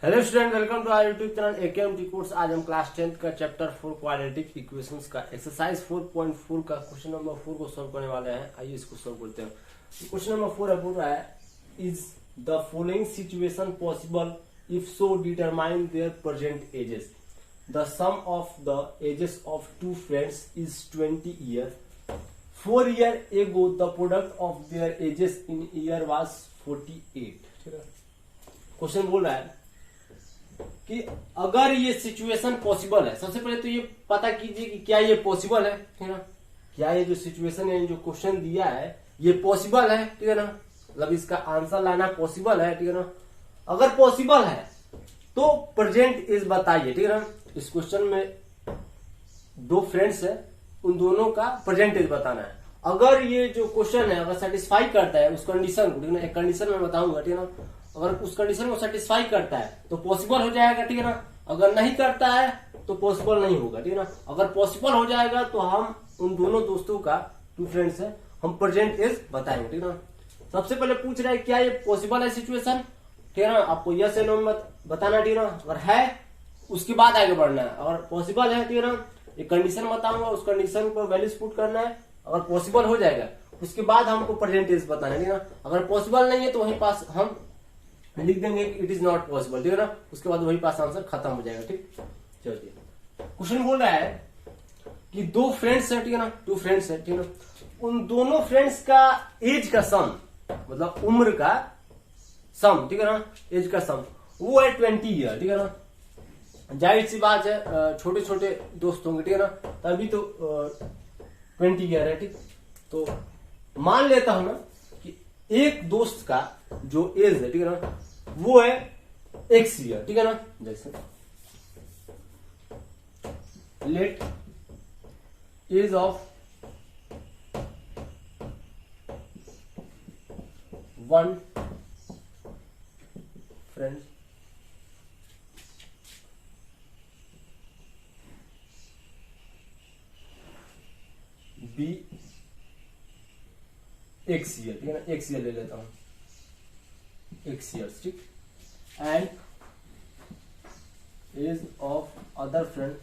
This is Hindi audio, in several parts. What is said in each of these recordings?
Hello student, welcome to our YouTube channel AKMT course. आज हम क्लास 10th का चैप्टर 4 क्वाड्रेटिक इक्वेशंस का एक्सरसाइज 4.4 का क्वेश्चन नंबर 4 को सॉल्व करने वाले हैं। आइए इसको सॉल्व करते हैं। क्वेश्चन नंबर 4 बोल रहा है, is the following situation possible if so determine their present ages. The sum of the ages of two friends is 20 year. 4 year ago the product of their ages in year was 48। Question बोल रहा है कि अगर ये सिचुएशन पॉसिबल है, सबसे पहले तो ये पता कीजिए कि क्या ये पॉसिबल है, ठीक है ना। क्या ये जो सिचुएशन है, जो क्वेश्चन दिया है, ये पॉसिबल है, ठीक है ना। मतलब इसका आंसर लाना पॉसिबल है, ठीक है ना। अगर पॉसिबल है तो प्रेजेंट एज बताइए, ठीक है ना। इस क्वेश्चन में दो फ्रेंड्स है, उन दोनों का प्रेजेंट एज बताना है। अगर ये जो क्वेश्चन है अगर सेटिस्फाई करता है उस कंडीशन को, ठीक है ना। एक कंडीशन में बताऊंगा, ठीक है ना। अगर उस कंडीशन को सेटिस्फाई करता है तो पॉसिबल हो जाएगा, ठीक है ना। अगर नहीं करता है तो पॉसिबल नहीं होगा, ठीक है ना। अगर पॉसिबल हो जाएगा तो हम उन दोनों दोस्तों का, टू फ्रेंड्स है, हम प्रेजेंट एज बताएंगे, ठीक है ना। सबसे पहले पूछ रहा है क्या ये पॉसिबल है सिचुएशन, ठीक है ना। आपको यस या नो मत बताना, ठीक है ना। अगर है उसके बाद आगे बढ़ना है। अगर पॉसिबल है, ठीक है ना, एक कंडीशन बताऊंगा, उस कंडीशन पर वैल्यूज पुट करना है। अगर पॉसिबल हो जाएगा उसके बाद हमको प्रेजेंट एज बताना है, ठीक है ना। अगर पॉसिबल नहीं है तो वहीं पास हम लिख देंगे इट इज नॉट पॉसिबल, ठीक है ना। उसके बाद वही पास आंसर खत्म हो जाएगा, ठीक। चलिए, क्वेश्चन बोल रहा है कि दो फ्रेंड्स है, ठीक है ना, टू फ्रेंड्स है, ठीक है ना। उन दोनों फ्रेंड्स का एज का सम, मतलब उम्र का सम, ठीक है ना, एज का सम वो है 20 ईयर, ठीक है ना। जाहिर सी बात है, छोटे छोटे दोस्त होंगे, ठीक है ना, तभी तो 20 ईयर है, ठीक। तो मान लेता हूं ना कि एक दोस्त का जो एज है, ठीक है ना, वो है एक्स ईयर, ठीक है ना। जैसे let age of one friend be x year, ठीक है ना। एक्स ईयर ले लेता हूं, एक्स ईयर्स, ठीक। And age of other friend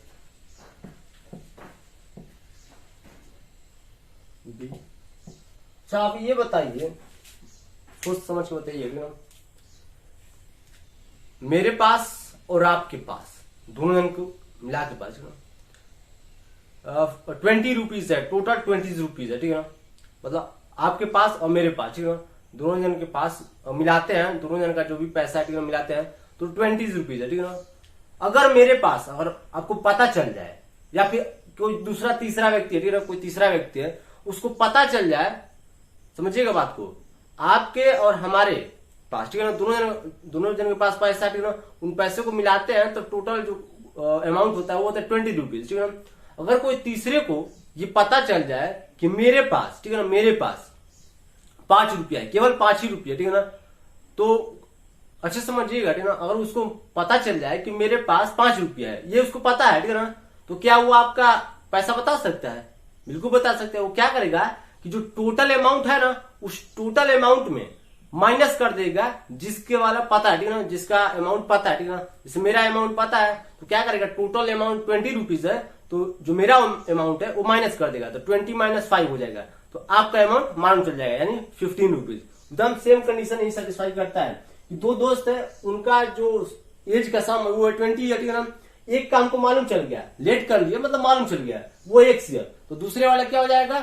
be. अच्छा, आप ये बताइए, सोच समझ के बताइए ना, मेरे पास और आपके पास, दोनों जन को मिला के पास, 20 रुपीज है, टोटल 20 रुपीज है, ठीक है ना। मतलब आपके पास और मेरे पास, ठीक है ना, दोनों जन के पास मिलाते हैं, दोनों जन का जो भी पैसा है, ठीक है, मिलाते हैं तो 20 रुपीज है, ठीक है ना। अगर मेरे पास, अगर आपको पता चल जाए, या फिर कोई दूसरा तीसरा व्यक्ति है, ठीक है ना, कोई तीसरा व्यक्ति है, उसको पता चल जाए, समझिएगा बात को, आपके और हमारे पास, ठीक है ना, दोनों जन के पास पैसा, ठीक है ना, उन पैसे को मिलाते हैं तो टोटल जो अमाउंट होता है वो होता है 20 रुपीज, ठीक है ना। अगर कोई तीसरे को ये पता चल जाए कि मेरे पास, ठीक है ना, मेरे पास 5 रुपया है, केवल 5 ही रुपया, ठीक है ना, तो अच्छे समझिएगा, ठीक है ना। अगर उसको पता चल जाए कि मेरे पास 5 रुपया है, ये उसको पता है, ठीक है ना, तो क्या वो आपका पैसा बता सकता है? बिल्कुल बता सकते हैं। वो क्या करेगा कि जो टोटल अमाउंट है ना, उस टोटल अमाउंट में माइनस कर देगा जिसके वाला पता है, ठीक है ना, जिसका अमाउंट पता है, ठीक है ना। जैसे मेरा अमाउंट पता है तो क्या करेगा, टोटल अमाउंट 20 रुपीज है, तो जो मेरा अमाउंट है वो माइनस कर देगा, तो 20 - 5 हो जाएगा, तो आपका अमाउंट मालूम चल जाएगा, यानी 15 रुपीज। एकदम सेम कंडीशन ही सेटिस्फाई करता है कि दो दोस्त है, उनका जो एज का सम वो है 20 ईयर, ठीक है ना। एक का हमको मालूम चल गया, लेट कर लिया, मतलब मालूम चल गया, वो एक्स ईयर, तो दूसरे वाला क्या हो जाएगा,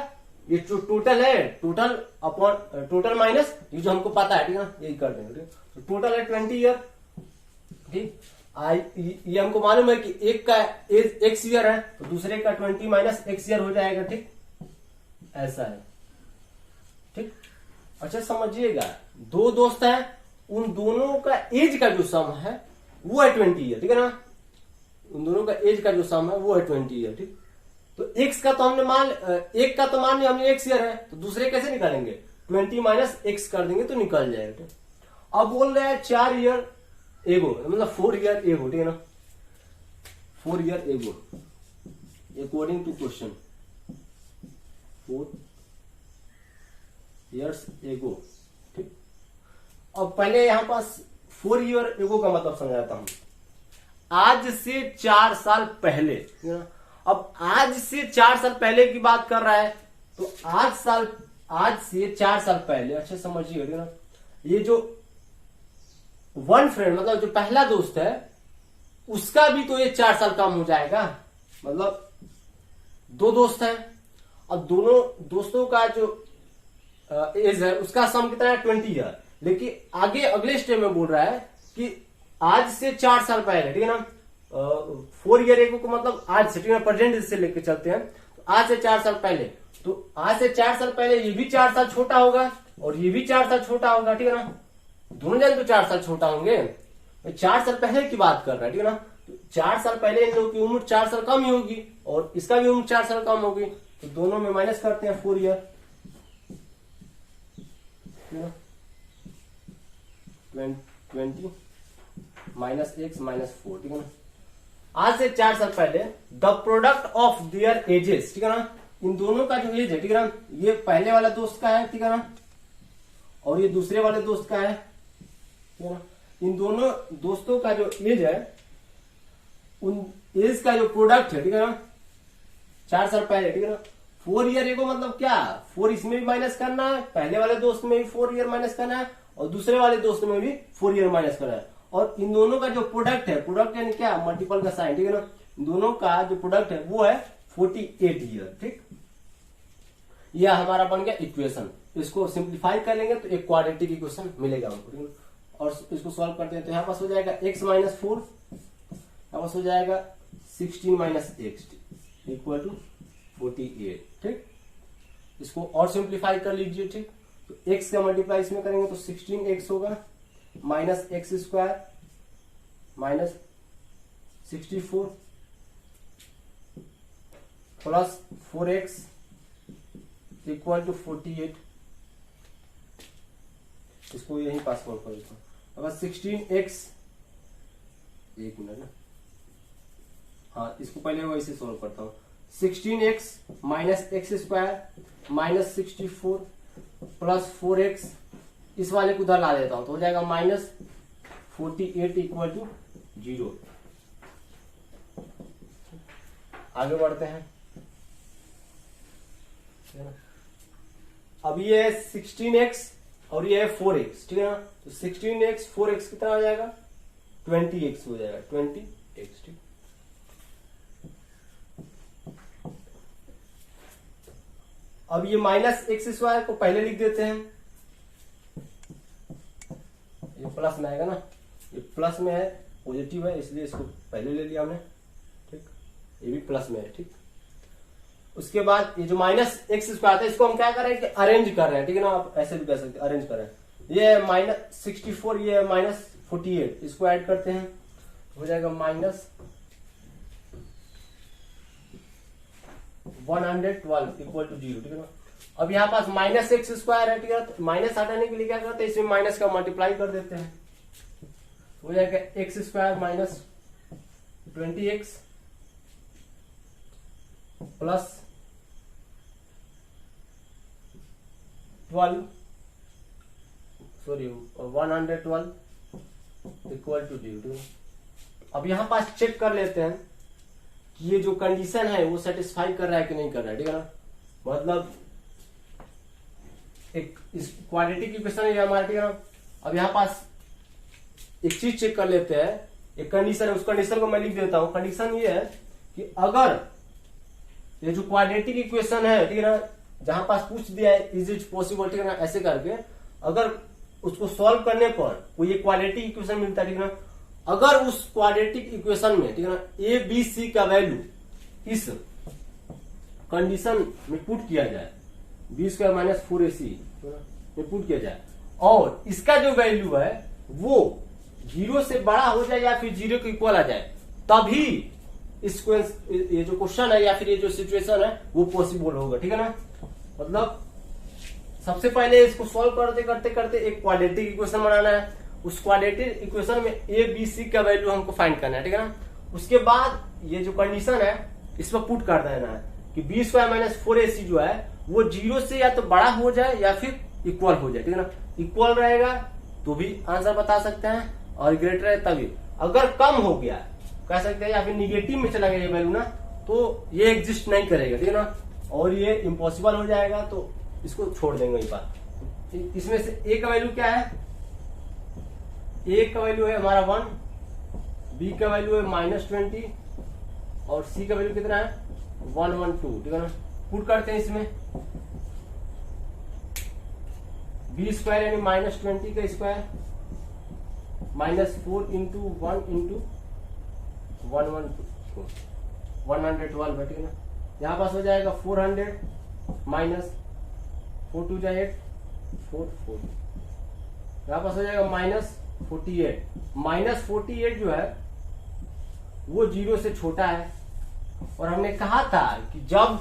ये जो टोटल है, टोटल अपॉन टोटल माइनस ये जो हमको पता है, ठीक है ना, यही कर देंगे, ठीक। तो टोटल है 20 ईयर, ठीक। ये हमको मालूम है कि एक का एज एक्स ईयर है, तो दूसरे का 20 - एक्स ईयर हो जाएगा, ठीक। ऐसा है, ठीक। अच्छा समझिएगा, दो दोस्त हैं, उन दोनों का एज का जो सम है वो है 20 ईयर, ठीक है ना। उन दोनों का एज का जो सम है वो है 20 ईयर, ठीक। तो एक्स का तो हमने एक का तो मान लिया हमने एक्स ईयर है, तो दूसरे कैसे निकालेंगे, 20 - एक्स कर देंगे तो निकल जाएगा, ठीक। अब बोल रहे हैं 4 ईयर एगो, मतलब 4 ईयर एगो, ठीक है ना, 4 ईयर एगो, according to question 4 years ago, ठीक। अब पहले यहां पास 4 ईयर एगो का मतलब समझाता हूं। आज से 4 साल पहले, अब आज से 4 साल पहले की बात कर रहा है, तो आज से 4 साल पहले, अच्छे समझिए ना, ये जो वन फ्रेंड मतलब जो पहला दोस्त है उसका भी तो ये 4 साल कम हो जाएगा। मतलब 2 दोस्त हैं, अब दोनों दोस्तों का जो एज है उसका सम कितना है 20 ईयर। लेकिन आगे अगले स्टेप में बोल रहा है कि आज से 4 साल पहले, ठीक है ना, 4 ईयर एक को मतलब आज से, ठीक है, प्रेजेंट से लेके चलते हैं, तो आज से 4 साल पहले, तो आज से 4 साल पहले ये भी 4 साल छोटा होगा और ये भी 4 साल छोटा होगा, ठीक है ना, दोनों जन तो 4 साल छोटा होंगे। 4 साल पहले की बात कर रहा है, ठीक है ना, तो 4 साल पहले इन लोगों की उम्र 4 साल कम ही होगी और इसका भी उम्र 4 साल कम होगी, तो दोनों में माइनस करते हैं 4 ईयर, 20 माइनस x माइनस 4, ठीक है ना। आज से 4 साल पहले the product of their edges, ठीक है ना, इन दोनों का जो एज है, ठीक है ना, ये पहले वाला दोस्त का है, ठीक है ना, और ये दूसरे वाले दोस्त का है, ठीक है ना। इन दोनों दोस्तों का जो एज है, उन एज का जो प्रोडक्ट है, ठीक है ना, 4 साल पहले, ठीक है ना, 4 ईयर एगो मतलब क्या, 4 इसमें भी माइनस करना है, पहले वाले दोस्त में भी 4 ईयर माइनस करना है और दूसरे वाले दोस्त में भी 4 ईयर माइनस करना है। और इन दोनों का जो प्रोडक्ट है, प्रोडक्ट यानी क्या, मल्टीपल का साइन, ठीक है ना, इन दोनों का जो प्रोडक्ट है वो है 48 ईयर, ठीक। यह हमारा बन गया इक्वेशन। इसको सिंप्लीफाई कर लेंगे तो एक क्वाड्रेटिक इक्वेशन मिलेगा हमको, ठीक है। और इसको सॉल्व करते हैं तो यहाँ पास हो जाएगा x माइनस 4, यहाँ पास हो जाएगा 16 माइनस x इक्वल टू 48, ठीक। इसको और सिंप्लीफाई कर लीजिए, ठीक। तो x का मल्टीप्लाई इसमें करेंगे तो 16x होगा minus x square minus 64 plus 4x equal to 48। इसको यही पास सॉल्व कर देता हूं। अब 16x, एक मिनट ना, हाँ इसको पहले वैसे सॉल्व करता हूं। 16x minus x square minus 64 plus 4x, इस वाले को उधर ला देता हूं तो हो जाएगा माइनस 48 इक्वल टू 0। आगे बढ़ते हैं। अब ये है 16x और ये है 4x, ठीक है ना, तो 16x 4x कितना हो जाएगा 20x हो जाएगा, 20x, ठीक। अब ये माइनस एक्स स्क्वायर को पहले लिख देते हैं, ये प्लस में आएगा ना, ये प्लस में है, पॉजिटिव है इसलिए इसको पहले ले लिया हमने, ठीक। ये भी प्लस में है, ठीक। उसके बाद ये जो माइनस एक्स स्क्वायर था इसको हम क्या कर रहे हैं कि अरेंज कर रहे हैं, ठीक है ना, आप ऐसे भी कर सकते हैं, अरेंज कर रहे हैं। ये माइनस 64, ये माइनस 48, इसको ऐड करते हैं हो जाएगा माइनस 112 इक्वल टू 0, ठीक है ना। अब यहाँ पास माइनस एक्स स्क्वायर है, ठीक है, तो माइनस हटाने के लिए क्या करते हैं, इसमें माइनस का मल्टीप्लाई कर देते हैं, हो जाएगा x square minus 20x plus 112 equal to 0। अब यहाँ पास चेक कर लेते हैं कि ये जो कंडीशन है वो सेटिस्फाई कर रहा है कि नहीं कर रहा है, ठीक है ना। मतलब एक इस क्वाड्रेटिक इक्वेशन है हमारा, ठीक है ना। अब यहाँ पास एक चीज चेक कर लेते हैं, एक कंडीशन है, उस कंडीशन को मैं लिख देता हूं। कंडीशन ये है कि अगर ये जो क्वाड्रेटिक इक्वेशन है, ठीक है ना, जहां पास पूछ दिया है इज इट पॉसिबल, ठीक है ना, ऐसे करके अगर उसको सॉल्व करने पर कोई ये क्वाड्रेटिक इक्वेशन मिलता है, ठीक है ना, अगर उस क्वाड्रेटिक इक्वेशन में, ठीक है ना, ए बी सी का वैल्यू इस कंडीशन में पुट किया जाए, बी स्क्वायर माइनस 4ac में पुट किया जाए, और इसका जो वैल्यू है वो 0 से बड़ा हो जाए या फिर 0 के इक्वल आ जाए, तभी इस ये जो क्वेश्चन है या फिर ये जो सिचुएशन है वो पॉसिबल होगा, ठीक है ना। मतलब सबसे पहले इसको सॉल्व करते करते करते एक क्वाड्रेटिक इक्वेशन बनाना है, उस क्वाड्रेटिक इक्वेशन में ए बी सी का वैल्यू हमको फाइंड करना है, ठीक है ना। उसके बाद ये जो कंडीशन है इस पर पुट कर देना है कि बी स्क्वायर माइनस 4ac जो है वो 0 से या तो बड़ा हो जाए या फिर इक्वल हो जाए, ठीक है ना। इक्वल रहेगा तो भी आंसर बता सकते हैं, और ग्रेटर है तभी। अगर कम हो गया कह सकते हैं या फिर निगेटिव में चला गया ये वैल्यू ना, तो ये एग्जिस्ट नहीं करेगा, ठीक है ना, और ये इम्पॉसिबल हो जाएगा, तो इसको छोड़ देंगे वही बात। इसमें से ए का वैल्यू क्या है, ए का वैल्यू है हमारा 1, बी का वैल्यू है -20 और सी का वैल्यू कितना है 112, ठीक है ना। पुट करते हैं इसमें, बी स्क्वायर यानी -20 का स्क्वायर -4 इंटू 1 इंटू 112 है, ठीक है ना। यहाँ पास हो जाएगा 400 माइनस 4 2 8 4 4, यहाँ पास हो जाएगा -48। -48 जो है वो 0 से छोटा है, और हमने कहा था कि जब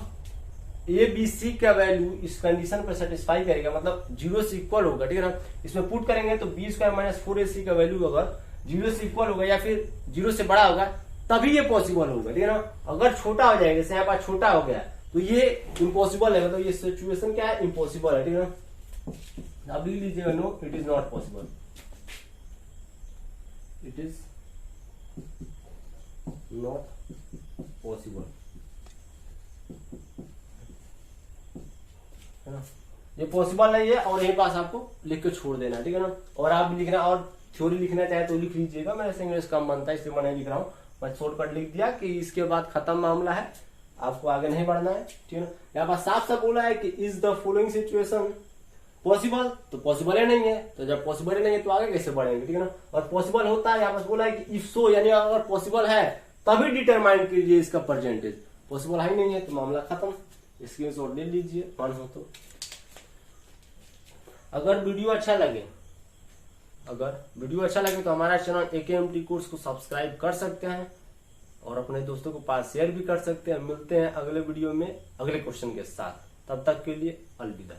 ए बी सी का वैल्यू इस कंडीशन पर सेटिस्फाई करेगा, मतलब 0 से इक्वल होगा, ठीक है ना। इसमें पुट करेंगे तो बी स्क्वायर -4ac का वैल्यू अगर 0 से इक्वल होगा या फिर 0 से बड़ा होगा तभी ये पॉसिबल होगा, ठीक है ना। अगर छोटा हो जाएगा, जैसे यहाँ पर छोटा हो गया तो ये इम्पॉसिबल है, मतलब ये सिचुएशन क्या है, इम्पॉसिबल है, ठीक है ना। अब लिख लीजिएगा no it is not possible, it is not possible, है ना, ये पॉसिबल नहीं है। और यही पास आपको लिख के छोड़ देना, ठीक है ना। और आप भी लिखना, और थ्योरी लिखना चाहे तो लिख लीजिएगा, मेरे से इंग्लिश कम बनता है इसलिए मैं नहीं लिख रहा हूँ, मैं शॉर्टकट लिख दिया कि इसके बाद खत्म मामला है, आपको आगे नहीं बढ़ना है, ठीक है ना। यहाँ पास साफ साफ बोला है कि is the following situation possible, तो पॉसिबल ही नहीं है, तो जब पॉसिबल ही नहीं है तो आगे कैसे बढ़ेंगे, ठीक है ना। और पॉसिबल होता है, यहाँ पास बोला है कि इफ सो, यानी अगर पॉसिबल है तभी डिटरमाइन कीजिए इसका परसेंटेज, पॉसिबल है ही नहीं है तो मामला खत्म। स्क्रीनशॉट ले लीजिए मन हो तो। अगर वीडियो अच्छा लगे तो हमारा चैनल AKMT कोर्स को सब्सक्राइब कर सकते हैं और अपने दोस्तों को पास शेयर भी कर सकते हैं। मिलते हैं अगले वीडियो में अगले क्वेश्चन के साथ, तब तक के लिए अलविदा।